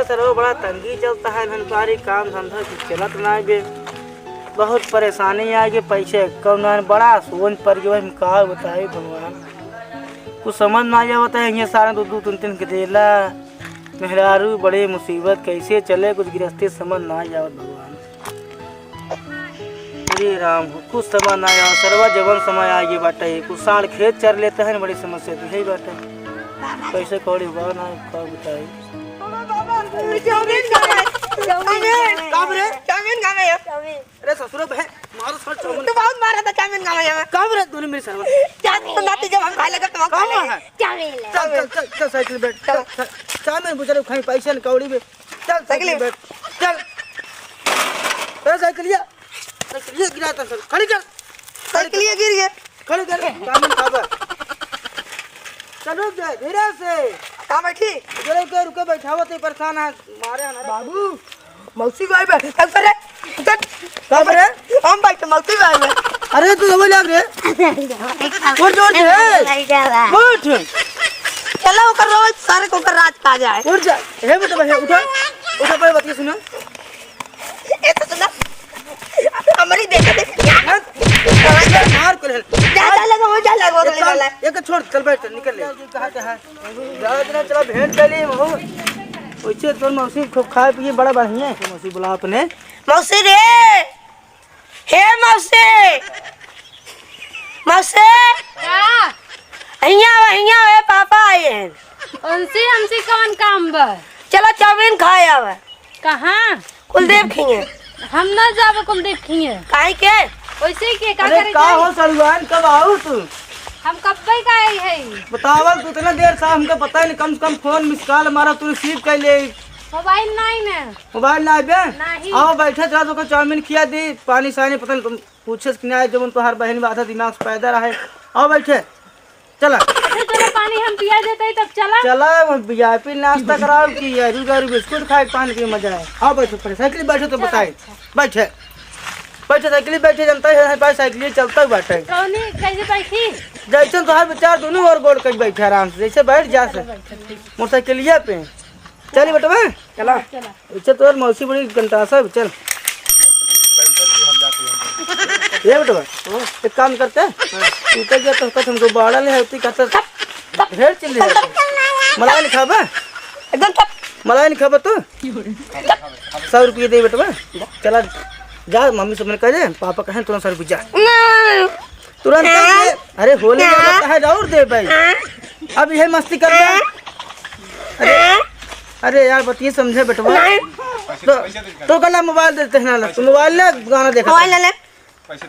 Sir बड़ा तंगी चलता है धनपारी काम धंधा कुछ चलत ना बे बहुत परेशानी आ गई पैसे कौन बड़ा सोच पर गए हम का बताए भगवान कुछ समझ ना आवता है ये सारा दो तीन तीन के देला मेहरारू बड़े मुसीबत कैसे चले कुछ गृहस्थी समझ ना आवत भगवान श्री राम कुछ समझ ना आया सर्वा जवन समय आ गई बाटे कुछ साल खेत चर लेते हैं बड़ी समस्या तो यही बाटे कैसे कौड़ी हुआ ना का बताए अरे ससुर बहन मारो सर चाउमीन तू बहुत मारा था चाउमीन खावे में कब रे तूने मेरी सरवा चाउमीन नाती जब हम खाए लगे तो खा ले चाउमीन चल चल चल साइकिल बैठ चल चाउमीन बुझरे खाई पैसे कौड़ी में चल साइकिल बैठ चल ए साइकिलिया गिराता सर खड़ी कर साइकिलिया गिर गया खड़ी कर चाउमीन खाबा चलो जा धीरे से कहां बैठी जरा के रुके बैठावत है परेशान है मारे ना बाबू मौसी भाई बैठ तक पर कब रे हम बैठ मौसी भाई बैठ अरे तू समझ लग रे उठ उठ उठ चलो कर रोज सारे को कर रात का जाए उठ जा हे बेटा भाई उठा उठा पर बात सुनो ये तो सुना हमारी देख मार कर जा लगा वाला एक छोड़ चल बैठ निकल ले कहां से है ज्यादा चला भेंट चली हो ओइसे तोर मौसी खूब खाए पिए बड़ा बढ़िया है मौसी बुला अपने मौसी रे हे मौसी मौसी क्या हिया वे पापा आए हैं उनसे हमसे कौन काम बा चलो चाउमीन खाए आवे कहाँ कुलदेव खिए हम न जाब कुलदीप खिए काहे के वैसे के का अरे करे का हो सलवान कब आओ तू हम कब का आई है बतावल तू इतना देर से हमके पता ही नहीं कम से कम फोन मिस कॉल मारा तू रिसीव कर ले मोबाइल नहीं ना मोबाइल ना आबे नहीं। आओ बैठे चला तो चाउमीन खिया दी पानी सानी पता नहीं तुम पूछे कि नहीं जब तुम्हार बहन में आधा दिमाग से पैदा रहे आओ बैठे चला अच्छा चलो पानी हम पिया देते तब चला चला वीआईपी नाश्ता कराओ कि यारू गारू बिस्कुट खाए पानी के मजा है आओ बैठो पहले साइकिल बैठो तो बताए बैठे बैठे साइकिल बैठे जनता है पास साइकिल चलता बैठे कौनी कैसे बैठी जैसे तुम्हारे विचार दोनों और गोल कर बैठे आराम से जैसे बैठ जा से मोटरसाइकिलिया पे चल बेटा चला अच्छा तो मौसी बड़ी गंटासा है चल ये बेटा एक काम करते हैं तू तो गया तो कथ हमको बाड़ा ले होती कहता ढेर चिल्ली मलाई नहीं खाबा एकदम मलाई नहीं खाबा तू 100 रुपये दे बेटा चला जा मम्मी से मैंने कह दे पापा कहें तुरंत 100 रुपये जा तुरंत अरे होली है और दे भाई अब यह मस्ती कर अरे अरे यार बतिए समझे बेटवा तो कल मोबाइल देते हैं ना तू मोबाइल ले गाना देखा मोबाइल ले पैसे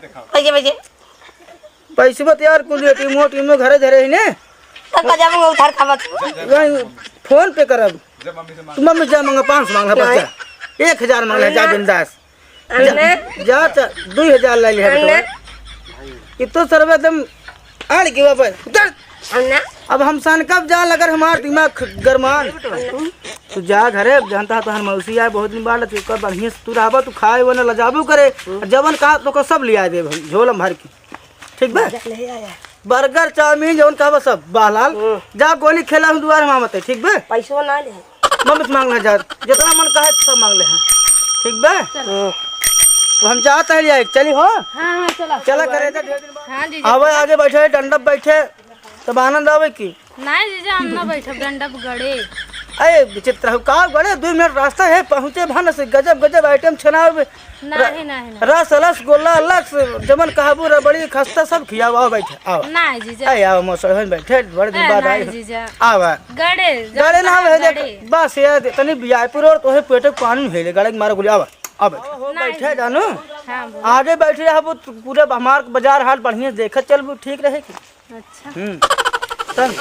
पैसे बत यार कुल टीम में घरे घरे ही ने तब का जाऊंगा उधार खावा फोन पे करब तू मम्मी जा मांगा 500 मांगला बच्चा 1000 मांगला जा बिंदास जा 2000 ले ले बेटवा कितो सर्वे एकदम आड़ के वापस उतर अब हम सन कब जा अगर हमार दिमाग गरमान तू जा घरे जानता तो हर मौसी आए बहुत दिन बाद तू बढ़िया से तू रहबा तू खाए वो न लजाबू करे जवन कहा तो सब लिया दे झोलम भर की ठीक बा बर्गर चाउमीन जवन कहा सब बालाल जा गोली खेला हम दुआर मामते ठीक बा पैसा ना ले मम्मी से मांगना जा जितना मन कहे सब मांग ले हैं ठीक बा तो हम जाते हैं चली हो हाँ चला चला करे ढेर दिन बाद हाँ जी आवे आगे बैठे डंडप बैठे तब आनंद आवे की नहीं जीजा हम न बैठब डंडप गड़े अरे विचित्र हो का बड़े 2 मिनट रास्ता है पहुँचे भान से गजब गजब आइटम छनाव नहीं रस रसगुल्ला अलग जमन कहाबू रबड़ी खस्ता सब खियाओ आओ बैठे आओ नहीं जीजा अरे आओ मौसम बैठे बड़े दिन बाद नहीं आए जीजा आवा गड़े गड़े ना है देख बस यार तनी वीआईपी रोड तो है पेटे पानी हेले गड़े के मारे गोली आवा अब बैठे जानू हाँ आगे बैठे रहा पूरे हमार बाजार हाल बढ़िया देखत चल ठीक रहेगी अच्छा चल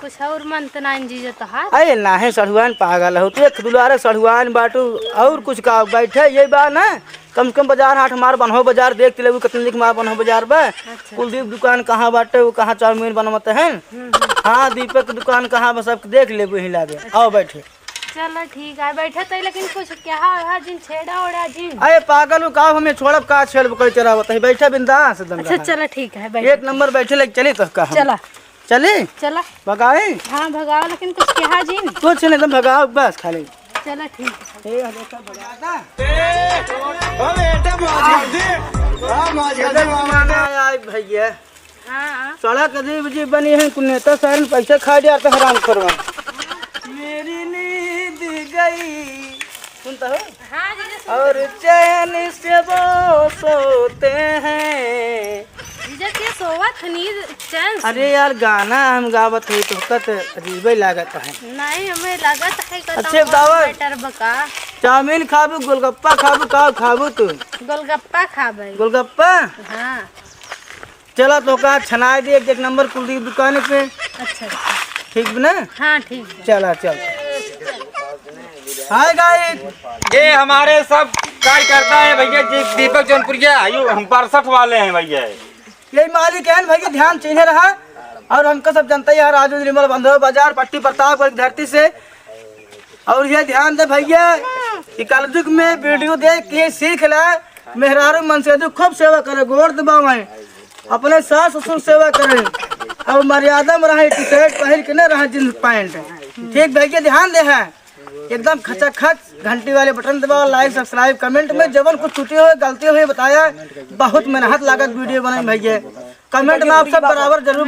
कुछ और मन तो नहीं जीजा तो हाथ अरे ना है सढ़ुआन पागल हो तू दुलारे सढ़ुआन बाटू और कुछ का बैठे ये बा ना कम से कम बाजार हाट हमार बनहो बाजार देख ले कितने लिख मार बनहो बाजार बा कुलदीप दुकान कहाँ बाटे वो कहाँ चाउमीन बनवाते हैं हाँ दीपक दुकान कहाँ बस सब देख ले वही लागे आओ बैठे चलो ठीक है बैठे तो लेकिन कुछ क्या जिन छेड़ा ओड़ा जिन अरे पागल हो का हमें छोड़ब का छेड़ कर चरावत है बैठे बिंदास एकदम अच्छा चलो ठीक है बैठ एक नंबर बैठे लग चली तो का चला चली चला भगाए हाँ भगाओ लेकिन कुछ क्या जिन कुछ नहीं एकदम भगाओ बस खाली चलो ठीक है। ये देखा बजाता आई भैया हाँ सड़क अजीब अजीब बनी है कुछ नेता सारे पैसे खा दिया तो हराम करवा मेरी नींद गई सुनता हो हाँ जीजा और चैन से वो सोते हैं। जीजा के सोवत नींद चैन से। अरे यार गाना हम गावत है तो कत अजीब ही लागत है। नहीं हमें लगत है कि अच्छे बताओ। बेटर बका चाउमीन खाबू गोलगप्पा खाबू का खाबू तू गोलगप्पा खाबे। गोलगप्पा हाँ चलो तो का छनाई दे एक नंबर कुलदीप दुकान पे अच्छा ठीक ना। हाँ ठीक है। चला चल हाय गाइस ये हमारे सब कार्यकर्ता है भैया जी दीपक जौनपुरिया हम 62 वाले हैं भैया। यही मालिक है भैया ध्यान चाहिए रहा और हमको सब जनता यार राजू निर्मल बंधु बाजार पट्टी प्रताप और धरती से और ये ध्यान दे भैया कि कलयुग में वीडियो देख के सीख ले मेहरारू मन से खूब सेवा करे गोर दबावे अपने सास ससुर सेवा करे और मर्यादा में रहे टी शर्ट पहन के न रहे जींस पैंट ठीक भैया ध्यान दे है एकदम खचाखच घंटी वाले बटन दबाओ लाइक सब्सक्राइब कमेंट में जवन कुछ छुट्टी हो गलती हो बताया बहुत मेहनत लागत वीडियो बनाई भैया कमेंट में आप सब बराबर जरूर